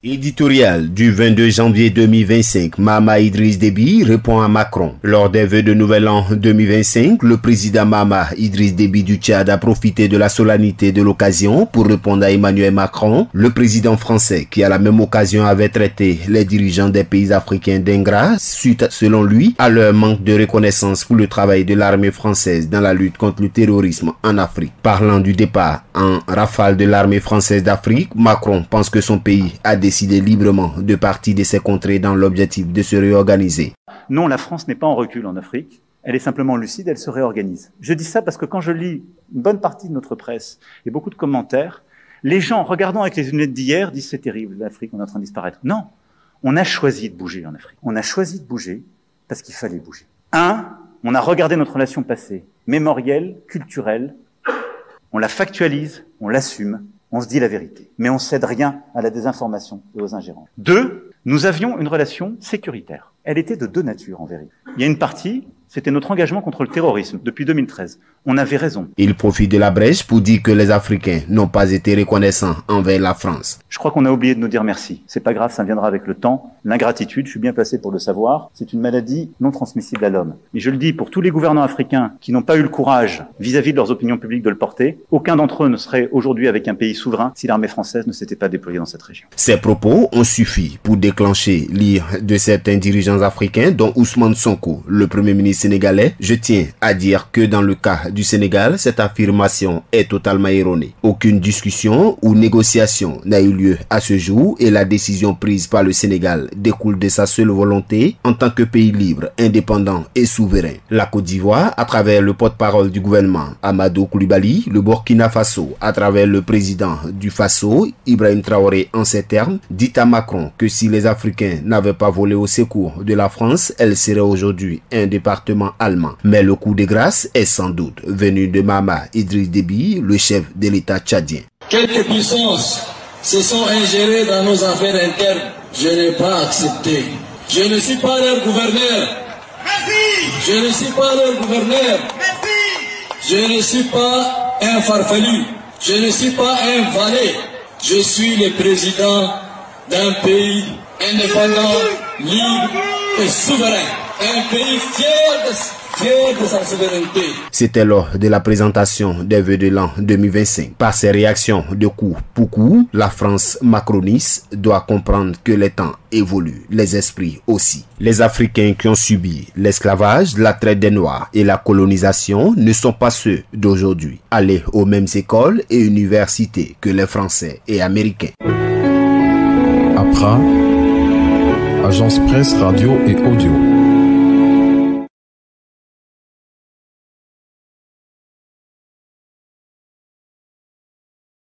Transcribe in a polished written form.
Éditorial du 22 janvier 2025, Mahamat Idriss Déby répond à Macron. Lors des vœux de Nouvel An 2025, le président Mahamat Idriss Déby du Tchad a profité de la solennité de l'occasion pour répondre à Emmanuel Macron, le président français qui à la même occasion avait traité les dirigeants des pays africains d'ingrats suite, selon lui, à leur manque de reconnaissance pour le travail de l'armée française dans la lutte contre le terrorisme en Afrique. Parlant du départ en rafale de l'armée française d'Afrique, Macron pense que son pays a décider librement de partir de ces contrées dans l'objectif de se réorganiser. Non, la France n'est pas en recul en Afrique. Elle est simplement lucide, elle se réorganise. Je dis ça parce que quand je lis une bonne partie de notre presse et beaucoup de commentaires, les gens, regardant avec les lunettes d'hier, disent c'est terrible, l'Afrique, on est en train de disparaître. Non, on a choisi de bouger en Afrique. On a choisi de bouger parce qu'il fallait bouger. On a regardé notre relation passée, mémorielle, culturelle, on la factualise, on l'assume, on se dit la vérité, mais on cède rien à la désinformation et aux ingérences. 2, nous avions une relation sécuritaire. Elle était de deux natures en vérité. Il y a une partie, c'était notre engagement contre le terrorisme depuis 2013. On avait raison. Il profite de la brèche pour dire que les Africains n'ont pas été reconnaissants envers la France. Je crois qu'on a oublié de nous dire merci. C'est pas grave, ça viendra avec le temps. L'ingratitude, je suis bien placé pour le savoir, c'est une maladie non transmissible à l'homme. Et je le dis pour tous les gouvernants africains qui n'ont pas eu le courage vis-à-vis de leurs opinions publiques de le porter, aucun d'entre eux ne serait aujourd'hui avec un pays souverain si l'armée française ne s'était pas déployée dans cette région. Ces propos ont suffi pour déclencher l'ire de certains dirigeants africains, dont Ousmane Sonko, le premier ministre sénégalais. Je tiens à dire que dans le cas du Sénégal, cette affirmation est totalement erronée. Aucune discussion ou négociation n'a eu lieu à ce jour et la décision prise par le Sénégal découle de sa seule volonté en tant que pays libre, indépendant et souverain. La Côte d'Ivoire, à travers le porte-parole du gouvernement, Amadou Koulibaly, le Burkina Faso, à travers le président du Faso, Ibrahim Traoré, en ces termes, dit à Macron que si les Africains n'avaient pas volé au secours de la France, elle serait aujourd'hui un département allemand. Mais le coup de grâce est sans doute venu de Mahamat Idriss Déby, le chef de l'État tchadien. Quelques puissances se sont ingérées dans nos affaires internes. Je n'ai pas accepté. Je ne suis pas leur gouverneur. Merci. Je ne suis pas leur gouverneur. Merci. Je ne suis pas un farfelu. Je ne suis pas un valet. Je suis le président d'un pays indépendant, libre et souverain. Un pays fier de sa souveraineté. C'était lors de la présentation des vœux de l'an 2025. Par ses réactions de coup pour coup, la France macroniste doit comprendre que les temps évoluent, les esprits aussi. Les Africains qui ont subi l'esclavage, la traite des Noirs et la colonisation ne sont pas ceux d'aujourd'hui. Aller aux mêmes écoles et universités que les Français et Américains. APRA, Agence Presse Radio et Audio.